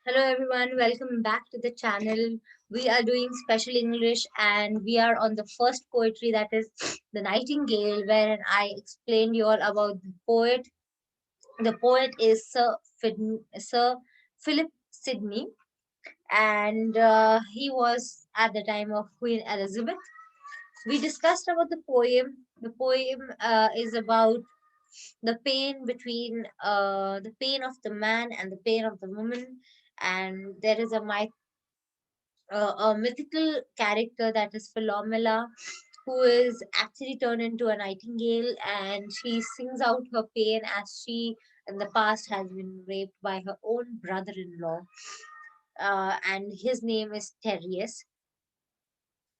Hello everyone, welcome back to the channel. We are doing special English and we are on the first poetry, that is the Nightingale, where I explained you all about the poet. The poet is Sir Philip Sidney, and he was at the time of Queen Elizabeth. We discussed about the poem. The poem is about the pain of the man and the pain of the woman, and there is a mythical character, that is Philomela, who is actually turned into a nightingale, and she sings out her pain as she in the past has been raped by her own brother-in-law, and his name is Tereus.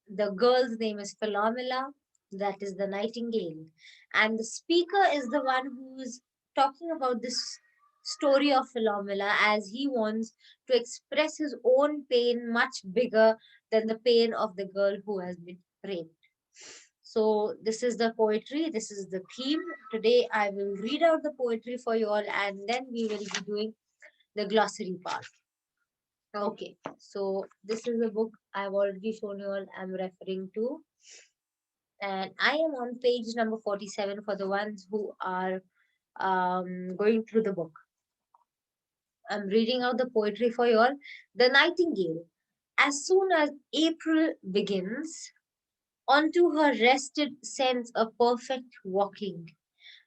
The girl's name is Philomela, that is the nightingale, and the speaker is the one who's talking about this story of Philomela, as he wants to express his own pain much bigger than the pain of the girl who has been raped. So, this is the poetry, this is the theme. Today, I will read out the poetry for you all, and then we will be doing the glossary part. Okay, so this is the book I've already shown you all, I'm referring to, and I am on page number 47 for the ones who are going through the book. I'm reading out the poetry for you all. The Nightingale. As soon as April begins, onto her rested sends a perfect walking,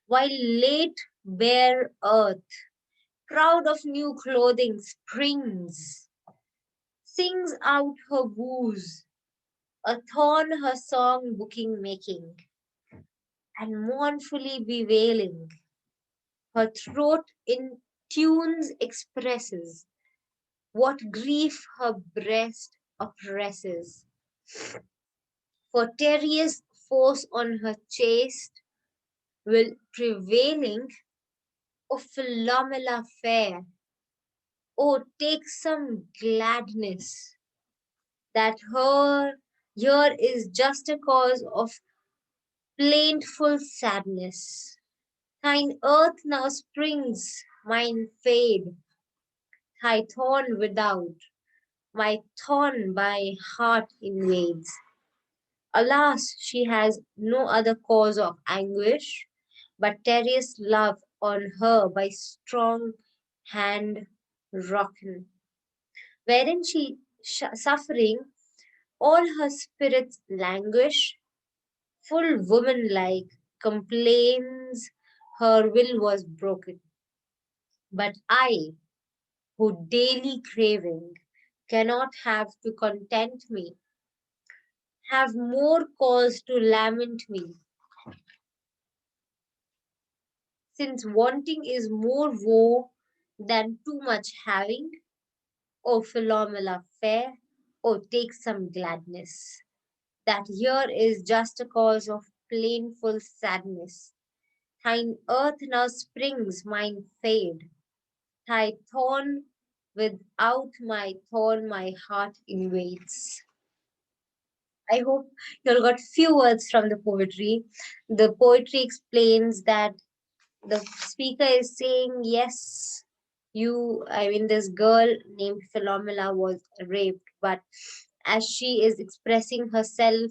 while late bare earth, proud of new clothing, springs, sings out her woes, a thorn her song booking making, and mournfully bewailing, her throat in tunes expresses what grief her breast oppresses. For Tereus' force on her chest will prevailing, O Philomela fair, oh take some gladness, that her here is just a cause of plaintful sadness. Thine earth now springs, mine fade, thy thorn without, my thorn my heart invades. Alas, she has no other cause of anguish, but Tereus' love on her by strong hand rocken, wherein she suffering, all her spirits languish, full woman like, complains her will was broken. But I, who daily craving, cannot have to content me, have more cause to lament me, since wanting is more woe than too much having. O Philomela fair, O take some gladness, that here is just a cause of plainful sadness. Thine earth now springs, mine fade, thy thorn without my thorn my heart invades. I hope you all got few words from the poetry. The poetry explains that the speaker is saying, yes, this girl named Philomela was raped, but as she is expressing herself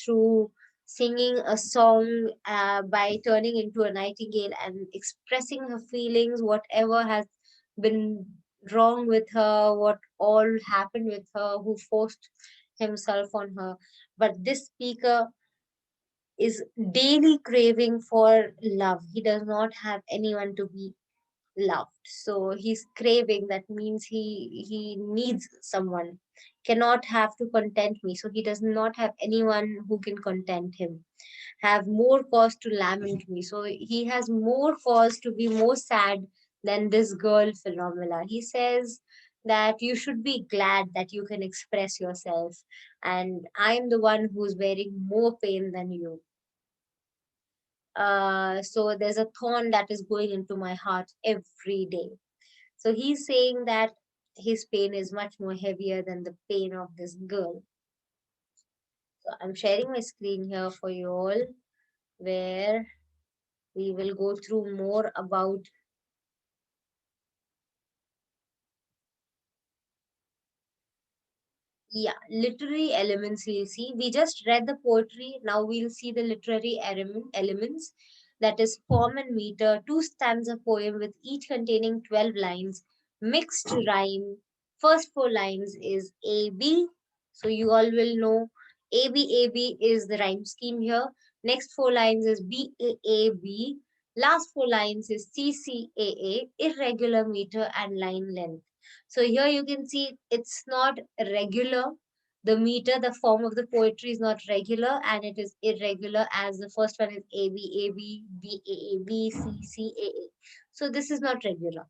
through singing a song by turning into a nightingale and expressing her feelings, whatever has been wrong with her, what all happened with her, who forced himself on her. But this speaker is daily craving for love. He does not have anyone to be loved. So he's craving, that means he needs someone. Cannot have to content me. So he does not have anyone who can content him. Have more cause to lament me. So he has more cause to be more sad than this girl Philomela. He says that you should be glad that you can express yourself, and I am the one who's bearing more pain than you. So there's a thorn that is going into my heart every day. So he's saying that his pain is much more heavier than the pain of this girl. So I'm sharing my screen here for you all, where we will go through more about. Yeah, literary elements we'll see. We just read the poetry. Now we'll see the literary elements. That is form and meter, two stanza poem with each containing 12 lines, mixed rhyme. First four lines is A B. So you all will know A B is the rhyme scheme here. Next four lines is B. Last four lines is C, irregular meter and line length. So here you can see it's not regular. The meter, the form of the poetry is not regular and it is irregular, as the first one is A B, So this is not regular.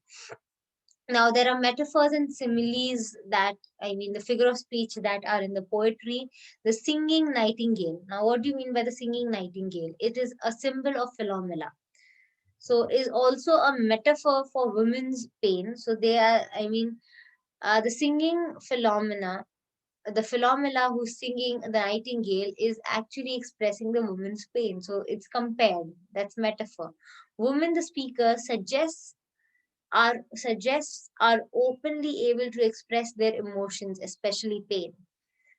Now there are metaphors and similes that, I mean, the figure of speech that are in the poetry. The singing nightingale. Now what do you mean by the singing nightingale? It is a symbol of Philomela. So is also a metaphor for women's pain. So they are, I mean, the singing phenomena, the Philomela who's singing the nightingale is actually expressing the woman's pain. So it's compared. That's metaphor. Women, the speaker, suggests are openly able to express their emotions, especially pain.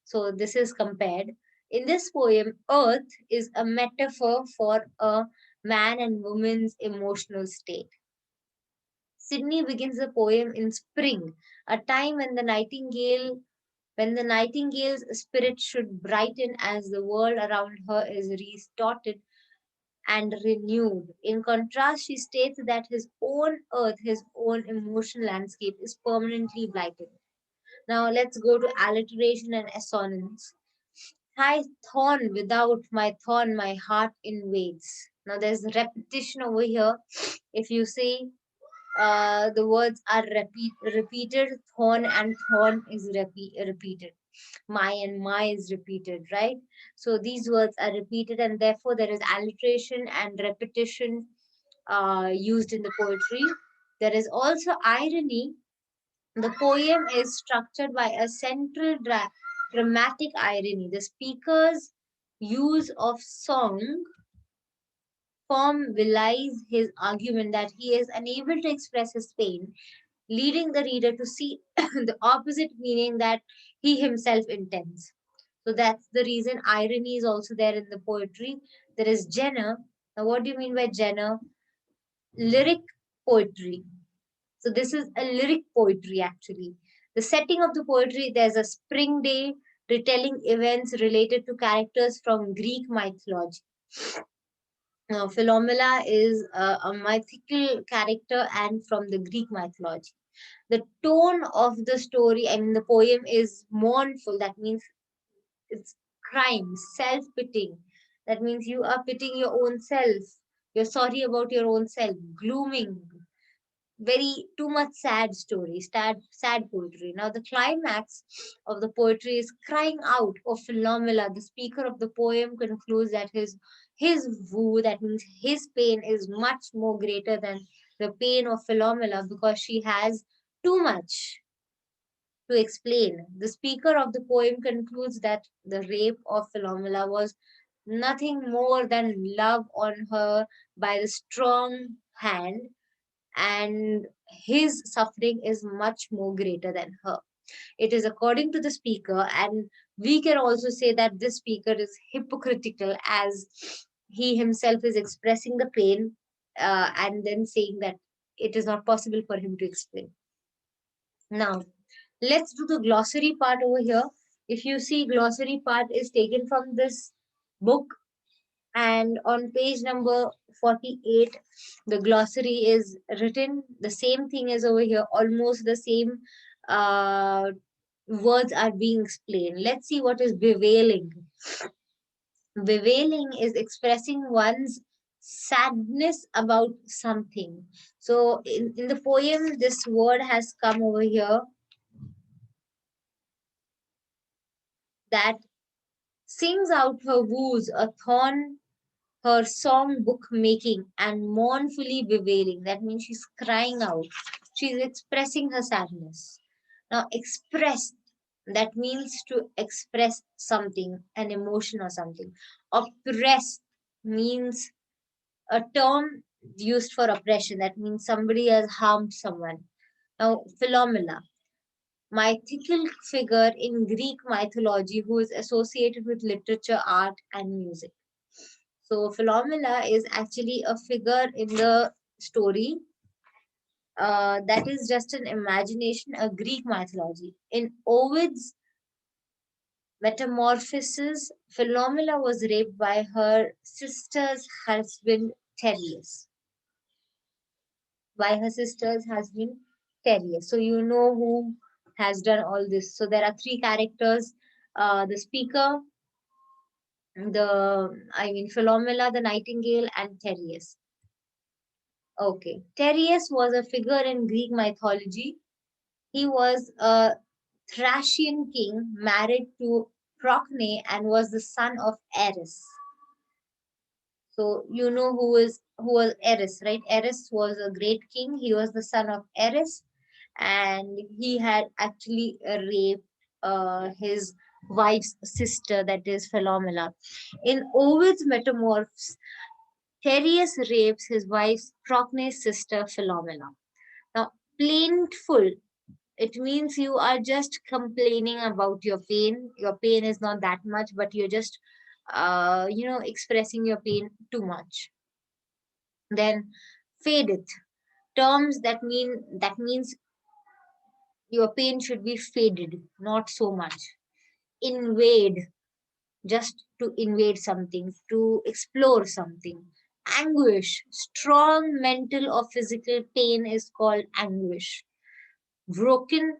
So this is compared. In this poem, Earth is a metaphor for a man and woman's emotional state. Sydney begins the poem in spring, a time when the nightingale's spirit should brighten as the world around her is restarted and renewed. In contrast, she states that his own earth, his own emotional landscape, is permanently blighted. Now let's go to alliteration and assonance. High thorn, without my thorn, my heart invades. Now there's repetition over here. If you say the words are repeated, thorn and thorn is repeated, my is repeated, right? So these words are repeated and therefore there is alliteration and repetition used in the poetry. There is also irony. The poem is structured by a central dramatic irony. The speaker's use of song form belies his argument that he is unable to express his pain, leading the reader to see the opposite meaning that he himself intends. So that's the reason irony is also there in the poetry. There is genre. Now, what do you mean by genre? Lyric poetry. So this is a lyric poetry actually. The setting of the poetry, there's a spring day retelling events related to characters from Greek mythology. Now, Philomela is a mythical character and from the Greek mythology. The tone of the story, I mean, the poem is mournful. That means it's crime, self pitying. That means you are pitying your own self. You're sorry about your own self. Glooming, very too much sad story, sad poetry. Now the climax of the poetry is crying out of Philomela. The speaker of the poem concludes that his woo, that means his pain, is much more greater than the pain of Philomela because she has too much to explain. The speaker of the poem concludes that the rape of Philomela was nothing more than love on her by the strong hand, and his suffering is much more greater than her. It is according to the speaker, and we can also say that this speaker is hypocritical as he himself is expressing the pain and then saying that it is not possible for him to explain. Now, let's do the glossary part over here. If you see, glossary part is taken from this book, and on page number 48 the glossary is written. The same thing is over here, almost the same uh, words are being explained. Let's see what is bewailing. Bewailing is expressing one's sadness about something. So in the poem this word has come over here, that sings out her woes a thorn, her song book making and mournfully bewailing. That means she's crying out. She's expressing her sadness. Now, expressed, that means to express something, an emotion or something. Oppressed means a term used for oppression. That means somebody has harmed someone. Now, Philomela. mythical figure in Greek mythology who is associated with literature, art, and music. So Philomela is actually a figure in the story that is just an imagination, a Greek mythology. In Ovid's Metamorphoses, Philomela was raped by her sister's husband Tereus. By her sister's husband Tereus. So you know who has done all this. So there are three characters: the speaker, Philomela, the Nightingale, and Tereus. Okay, Tereus was a figure in Greek mythology. He was a Thracian king married to Procne and was the son of Eris. So you know who was Eris, right? Eris was a great king. He was the son of Eris, and he had actually raped his wife's sister, that is Philomela. In Ovid's Metamorphs, Tereus rapes his wife's Procne's sister Philomela. Now, plaintful, it means you are just complaining about your pain. Your pain is not that much, but you're just, expressing your pain too much. Then, fadeth, terms that means your pain should be faded, not so much. Invade, just to invade something, to explore something. Anguish, strong mental or physical pain is called anguish. Broken,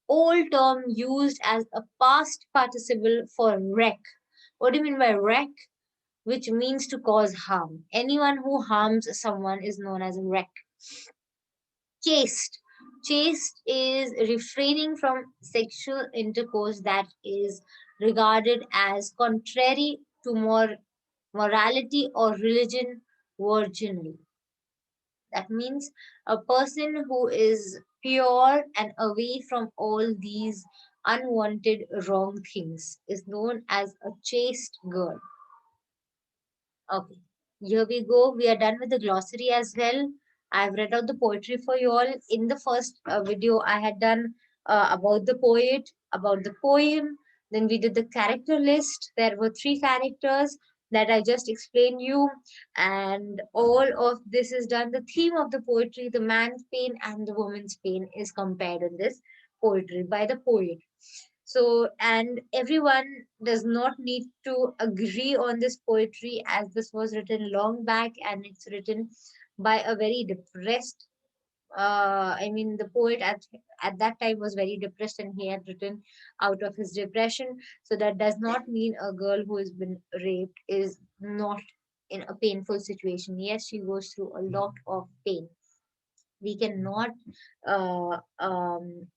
old term used as a past participle for wreck. What do you mean by wreck? Which means to cause harm. Anyone who harms someone is known as a wreck. Chaste. Chaste is refraining from sexual intercourse that is regarded as contrary to morality or religion, virginal. That means a person who is pure and away from all these unwanted wrong things is known as a chaste girl. Okay, here we go. We are done with the glossary as well. I've read out the poetry for you all. In the first video, I had done about the poet, about the poem. Then we did the character list. There were three characters that I just explained you, and all of this is done. The theme of the poetry, the man's pain and the woman's pain, is compared in this poetry by the poet. So, and everyone does not need to agree on this poetry, as this was written long back and it's written by a very depressed. The poet at that time was very depressed and he had written out of his depression. So that does not mean a girl who has been raped is not in a painful situation. Yes, she goes through a lot of pain. We cannot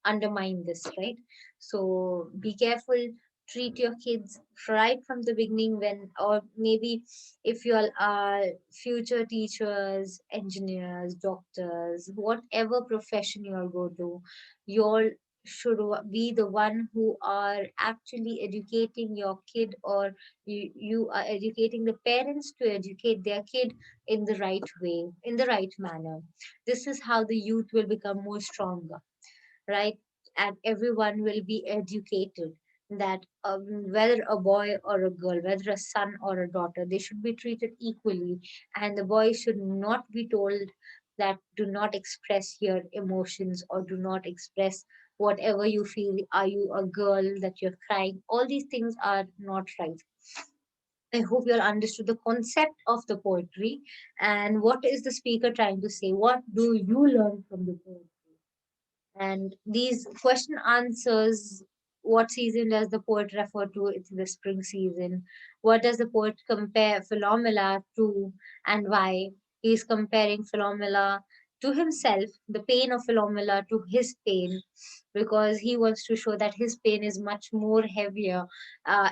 undermine this, right? So be careful, treat your kids right from the beginning. When, or maybe if you all are future teachers, engineers, doctors, whatever profession you all go to, you all should be the one who are actually educating your kid, or you are educating the parents to educate their kid in the right way, in the right manner. This is how the youth will become more stronger, right? And everyone will be educated that whether a boy or a girl, whether a son or a daughter, they should be treated equally. And the boy should not be told that do not express your emotions or do not express whatever you feel. Are you a girl that you're crying? All these things are not right. I hope you all understood the concept of the poetry and what is the speaker trying to say. What do you learn from the poetry? And these question answers: what season does the poet refer to? It's the spring season. What does the poet compare Philomela to, and why? He's comparing Philomela to himself, the pain of Philomela to his pain, because he wants to show that his pain is much more heavier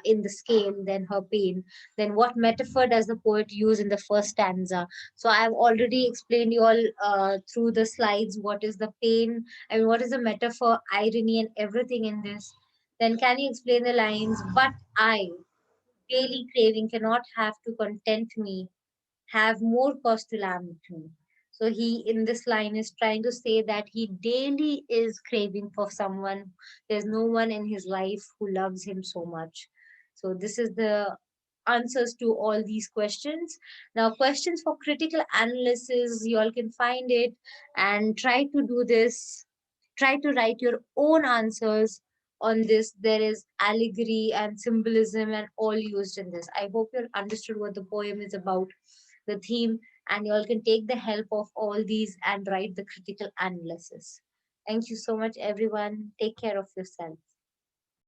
in the scale than her pain. Then what metaphor does the poet use in the first stanza? So I've already explained you all through the slides what is the pain, I mean, what is the metaphor, irony, and everything in this? Then can you explain the lines? But I, daily craving, cannot have to content me, have more cause to lament me. So he in this line is trying to say that he daily is craving for someone. There's no one in his life who loves him so much. So this is the answers to all these questions. Now, questions for critical analysis, you all can find it and try to do this. Try to write your own answers on this. There is allegory and symbolism and all used in this. I hope you understood what the poem is about, the theme, and you all can take the help of all these and write the critical analysis. Thank you so much, everyone. Take care of yourself.